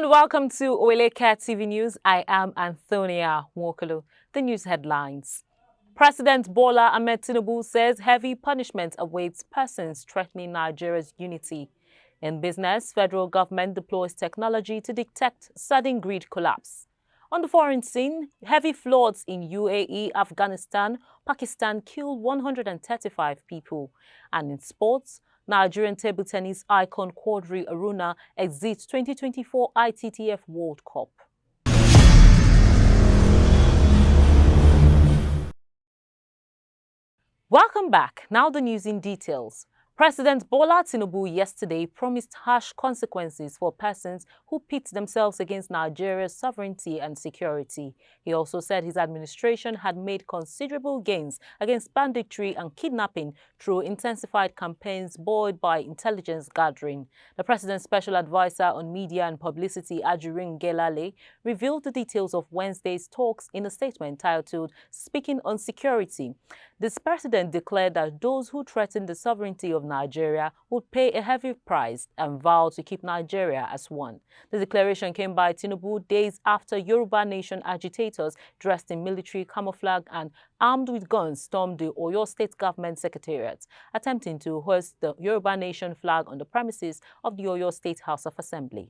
And welcome to Oweleketv News. I am Antonia Nwokolo. The news headlines. President Bola Ahmed Tinubu says heavy punishment awaits persons threatening Nigeria's unity. In business, federal government deploys technology to detect sudden grid collapse. On the foreign scene, heavy floods in UAE, Afghanistan, Pakistan killed 135 people. And in sports, Nigerian table tennis icon Quadri Aruna exits 2024 ITTF World Cup. Welcome back. Now the news in details. President Bola Tinubu yesterday promised harsh consequences for persons who pit themselves against Nigeria's sovereignty and security. He also said his administration had made considerable gains against banditry and kidnapping through intensified campaigns buoyed by intelligence gathering. The president's special advisor on media and publicity, Aruna Illegality, revealed the details of Wednesday's talks in a statement titled "Speaking on Security." This president declared that those who threaten the sovereignty of Nigeria would pay a heavy price and vowed to keep Nigeria as one. The declaration came by Tinubu days after Yoruba Nation agitators dressed in military camouflage and armed with guns stormed the Oyo State Government Secretariat, attempting to hoist the Yoruba Nation flag on the premises of the Oyo State House of Assembly.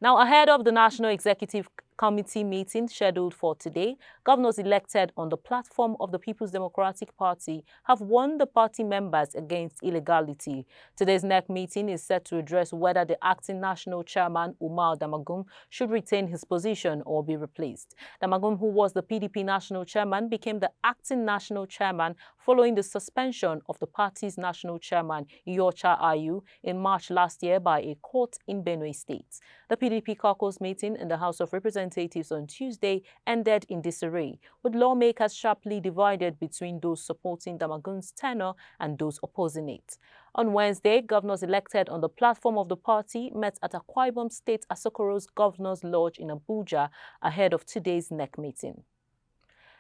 Now, ahead of the National Executive Committee meeting scheduled for today, governors elected on the platform of the People's Democratic Party have warned the party members against illegality. Today's NEC meeting is set to address whether the acting national chairman, Umar Damagum, should retain his position or be replaced. Damagum, who was the PDP national chairman, became the acting national chairman following the suspension of the party's national chairman, Iyorchia Ayu, in March last year by a court in Benue State. The PDP caucus meeting in the House of Representatives on Tuesday ended in disarray, with lawmakers sharply divided between those supporting Damagum's tenure and those opposing it. On Wednesday, governors elected on the platform of the party met at Akwa Ibom State Asokoro's Governors Lodge in Abuja ahead of today's NEC meeting.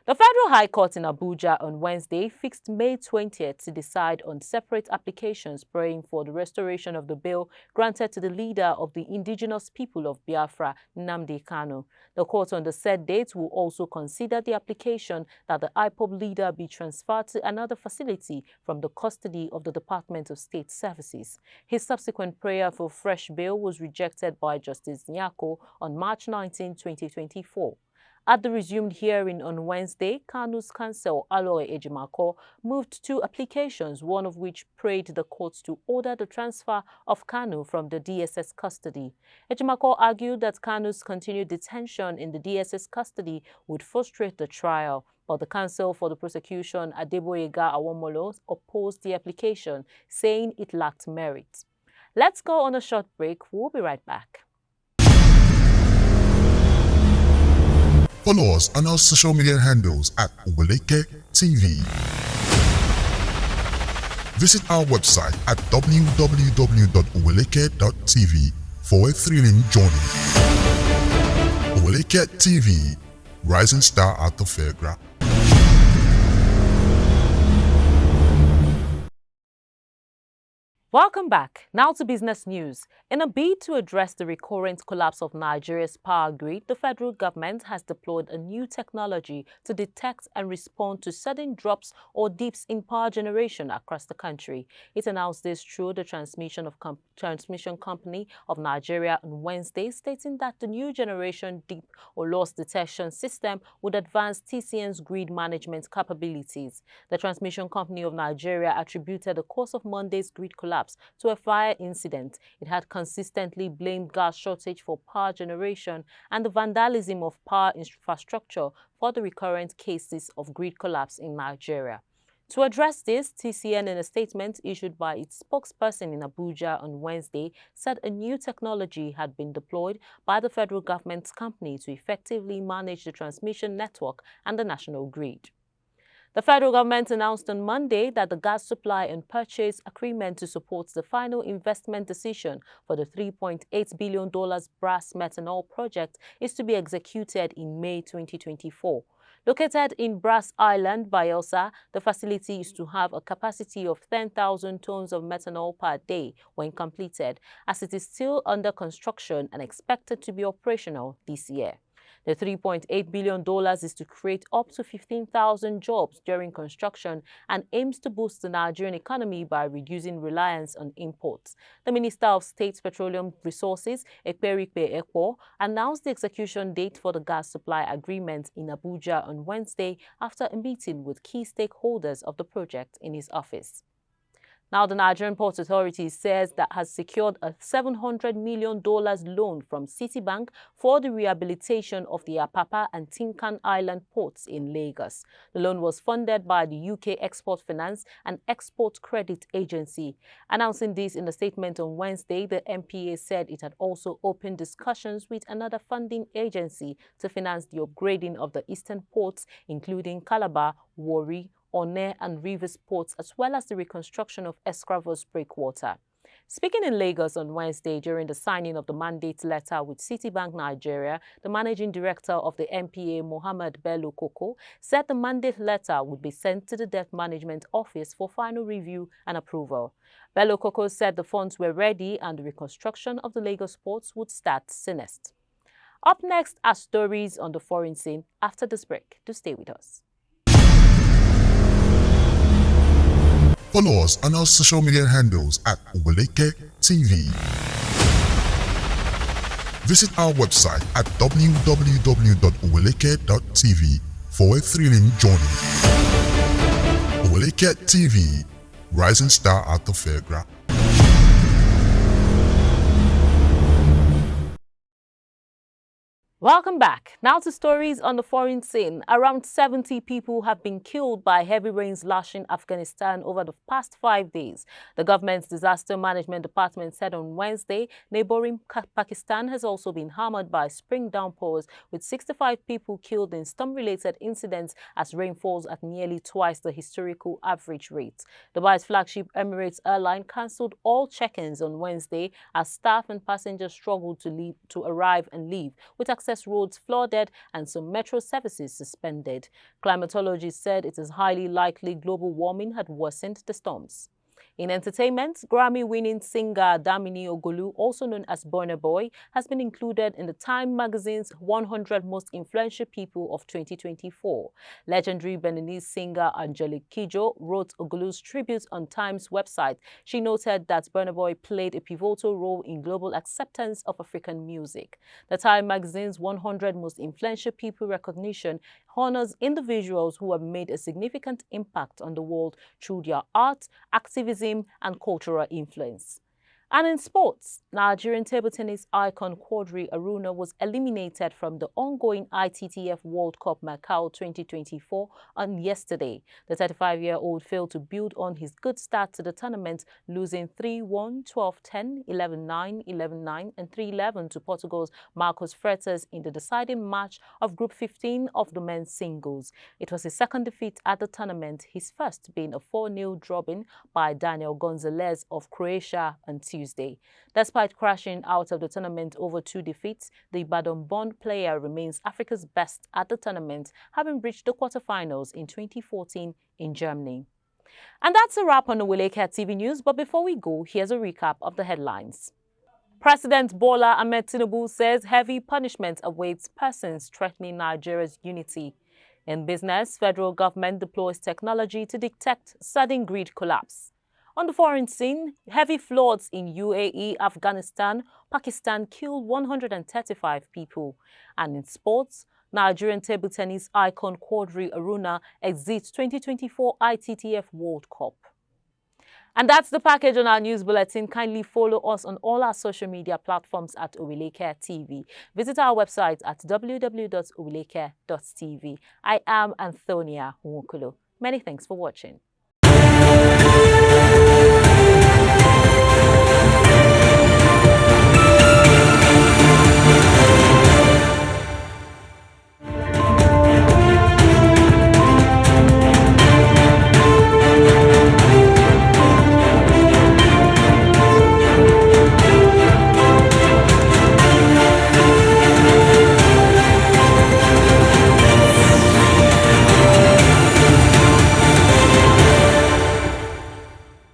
The Federal High Court in Abuja on Wednesday fixed May 20th to decide on separate applications praying for the restoration of the bail granted to the leader of the indigenous people of Biafra, Nnamdi Kanu. The court on the said date will also consider the application that the IPOB leader be transferred to another facility from the custody of the Department of State Services. His subsequent prayer for fresh bail was rejected by Justice Nyako on March 19, 2024. At the resumed hearing on Wednesday, Kanu's counsel, Aloe Ejimako, moved two applications, one of which prayed the courts to order the transfer of Kanu from the DSS custody. Ejimako argued that Kanu's continued detention in the DSS custody would frustrate the trial, but the counsel for the prosecution, Adeboyega Awomolo, opposed the application, saying it lacked merit. Let's go on a short break. We'll be right back. Follow us on our social media handles at Oweleketv. Visit our website at www.oweleke.tv for a thrilling journey. Oweleketv, rising star at the fairground. Welcome back. Now to business news. In a bid to address the recurrent collapse of Nigeria's power grid, the federal government has deployed a new technology to detect and respond to sudden drops or dips in power generation across the country. It announced this through the Transmission Company of Nigeria on Wednesday, stating that the new generation dip or loss detection system would advance TCN's grid management capabilities. The Transmission Company of Nigeria attributed the cause of Monday's grid collapse to a fire incident. It had consistently blamed gas shortage for power generation and the vandalism of power infrastructure for the recurrent cases of grid collapse in Nigeria. To address this, TCN, in a statement issued by its spokesperson in Abuja on Wednesday, said a new technology had been deployed by the federal government's company to effectively manage the transmission network and the national grid. The federal government announced on Monday that the gas supply and purchase agreement to support the final investment decision for the $3.8 billion brass methanol project is to be executed in May 2024. Located in Brass Island, Bayelsa, the facility is to have a capacity of 10,000 tons of methanol per day when completed, as it is still under construction and expected to be operational this year. The $3.8 billion is to create up to 15,000 jobs during construction and aims to boost the Nigerian economy by reducing reliance on imports. The Minister of State Petroleum Resources, Ekperikpe Ekpo, announced the execution date for the gas supply agreement in Abuja on Wednesday after a meeting with key stakeholders of the project in his office. Now, the Nigerian Ports Authority says that has secured a $700 million loan from Citibank for the rehabilitation of the Apapa and Tinkan Island ports in Lagos. The loan was funded by the UK Export Finance and Export Credit Agency. Announcing this in a statement on Wednesday, the MPA said it had also opened discussions with another funding agency to finance the upgrading of the eastern ports, including Calabar, Warri, Onne and Rivers ports, as well as the reconstruction of Escravos breakwater. Speaking in Lagos on Wednesday during the signing of the mandate letter with Citibank Nigeria, the managing director of the MPA, Mohammed Bello Koko, said the mandate letter would be sent to the Debt Management Office for final review and approval. Bello Koko said the funds were ready and the reconstruction of the Lagos ports would start soonest. Up next are stories on the foreign scene after this break. Do stay with us. Follow us on our social media handles at Oweleke TV. Visit our website at www.oweleketv for a thrilling journey. Oweleketv, rising star at the fairground. Welcome back. Now to stories on the foreign scene. Around 70 people have been killed by heavy rains lashing Afghanistan over the past 5 days. The government's disaster management department said on Wednesday, neighboring Pakistan has also been hammered by spring downpours, with 65 people killed in storm-related incidents as rain falls at nearly twice the historical average rate. Dubai's flagship Emirates airline cancelled all check-ins on Wednesday as staff and passengers struggled to arrive and leave, with access roads flooded and some metro services suspended. Climatologists said it is highly likely global warming had worsened the storms. In entertainment, Grammy-winning singer Damini Ogulu, also known as Burna Boy, has been included in the Time magazine's 100 Most Influential People of 2024. Legendary Beninese singer Angelique Kidjo wrote Ogulu's tribute on Time's website. She noted that Burna Boy played a pivotal role in global acceptance of African music. The Time magazine's 100 Most Influential People recognition honors individuals who have made a significant impact on the world through their art, activism, and cultural influence. And in sports, Nigerian table tennis icon Quadri Aruna was eliminated from the ongoing ITTF World Cup Macau 2024 on yesterday. The 35-year-old failed to build on his good start to the tournament, losing 3-1, 12-10, 11-9, 11-9, and 3-11 to Portugal's Marcos Freitas in the deciding match of Group 15 of the men's singles. It was his second defeat at the tournament, his first being a 4-0 drubbing by Daniel Gonzalez of Croatia on Tuesday. Despite crashing out of the tournament over 2 defeats, the Ibadan-born player remains Africa's best at the tournament, having reached the quarterfinals in 2014 in Germany. And that's a wrap on the Oweleketv news, but before we go, here's a recap of the headlines. President Bola Ahmed Tinubu says heavy punishment awaits persons threatening Nigeria's unity. In business, federal government deploys technology to detect sudden grid collapse. On the foreign scene, heavy floods in UAE, Afghanistan, Pakistan killed 135 people. And in sports, Nigerian table tennis icon Quadri Aruna exits 2024 ITTF World Cup. And that's the package on our news bulletin. Kindly follow us on all our social media platforms at Oweleketv. Visit our website at www.oweleke.tv. I am Antonia Nwokolo. Many thanks for watching.